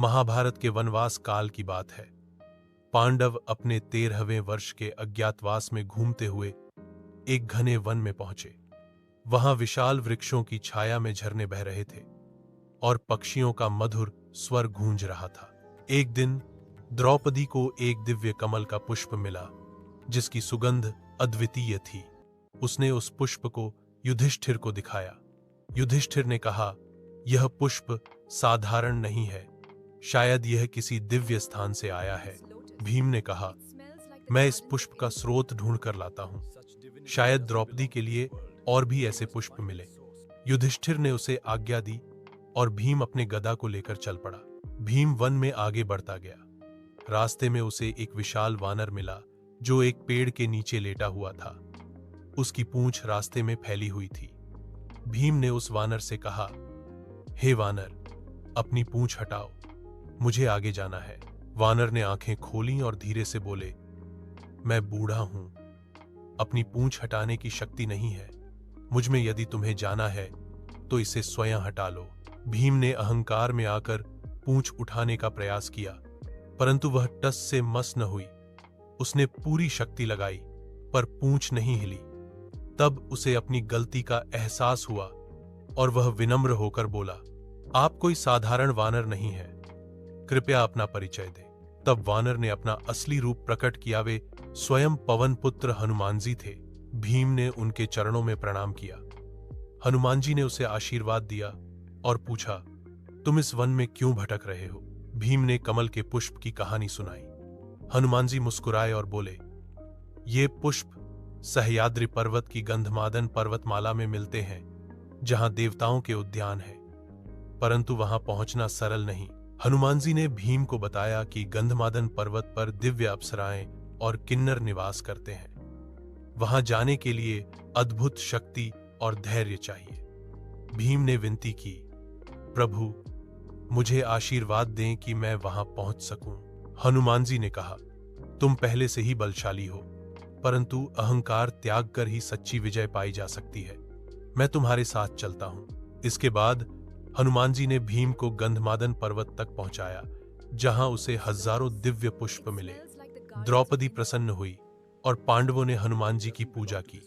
महाभारत के वनवास काल की बात है। पांडव अपने 13वें वर्ष के अज्ञातवास में घूमते हुए एक घने वन में पहुंचे। वहां विशाल वृक्षों की छाया में झरने बह रहे थे और पक्षियों का मधुर स्वर गूंज रहा था। एक दिन द्रौपदी को एक दिव्य कमल का पुष्प मिला जिसकी सुगंध अद्वितीय थी। उसने उस पुष्प को युधिष्ठिर को दिखाया। युधिष्ठिर ने कहा, यह पुष्प साधारण नहीं है, शायद यह किसी दिव्य स्थान से आया है। भीम ने कहा, मैं इस पुष्प का स्रोत ढूंढ कर लाता हूं, शायद द्रौपदी के लिए और भी ऐसे पुष्प मिले। युधिष्ठिर ने उसे आज्ञा दी और भीम अपने गदा को लेकर चल पड़ा। भीम वन में आगे बढ़ता गया। रास्ते में उसे एक विशाल वानर मिला जो एक पेड़ के नीचे लेटा हुआ था। उसकी पूंछ रास्ते में फैली हुई थी। भीम ने उस वानर से कहा, हे वानर, अपनी पूंछ हटाओ, मुझे आगे जाना है। वानर ने आंखें खोली और धीरे से बोले, मैं बूढ़ा हूं, अपनी पूंछ हटाने की शक्ति नहीं है। मुझ में यदि तुम्हें जाना है तो इसे स्वयं हटा लो। भीम ने अहंकार में आकर पूंछ उठाने का प्रयास किया, परंतु वह टस से मस न हुई। उसने पूरी शक्ति लगाई पर पूंछ नहीं हिली। तब उसे अपनी गलती का एहसास हुआ और वह विनम्र होकर बोला, आप कोई साधारण वानर नहीं है, कृपया अपना परिचय दें। तब वानर ने अपना असली रूप प्रकट किया। वे स्वयं पवन पुत्र हनुमान जी थे। भीम ने उनके चरणों में प्रणाम किया। हनुमान जी ने उसे आशीर्वाद दिया और पूछा, तुम इस वन में क्यों भटक रहे हो? भीम ने कमल के पुष्प की कहानी सुनाई। हनुमान जी मुस्कुराए और बोले, ये पुष्प सह्याद्री पर्वत की गंधमादन पर्वतमाला में मिलते हैं, जहां देवताओं के उद्यान है, परंतु वहां पहुंचना सरल नहीं। हनुमान जी ने भीम को बताया कि गंधमादन पर्वत पर दिव्य अप्सराएं और किन्नर निवास करते हैं। वहां जाने के लिए अद्भुत शक्ति और धैर्य चाहिए। भीम ने विनती की, प्रभु, मुझे आशीर्वाद दें कि मैं वहां पहुंच सकूं। हनुमान जी ने कहा, तुम पहले से ही बलशाली हो, परंतु अहंकार त्याग कर ही सच्ची विजय पाई जा सकती है। मैं तुम्हारे साथ चलता हूं। इसके बाद हनुमान जी ने भीम को गंधमादन पर्वत तक पहुंचाया, जहां उसे हजारों दिव्य पुष्प मिले। द्रौपदी प्रसन्न हुई और पांडवों ने हनुमान जी की पूजा की।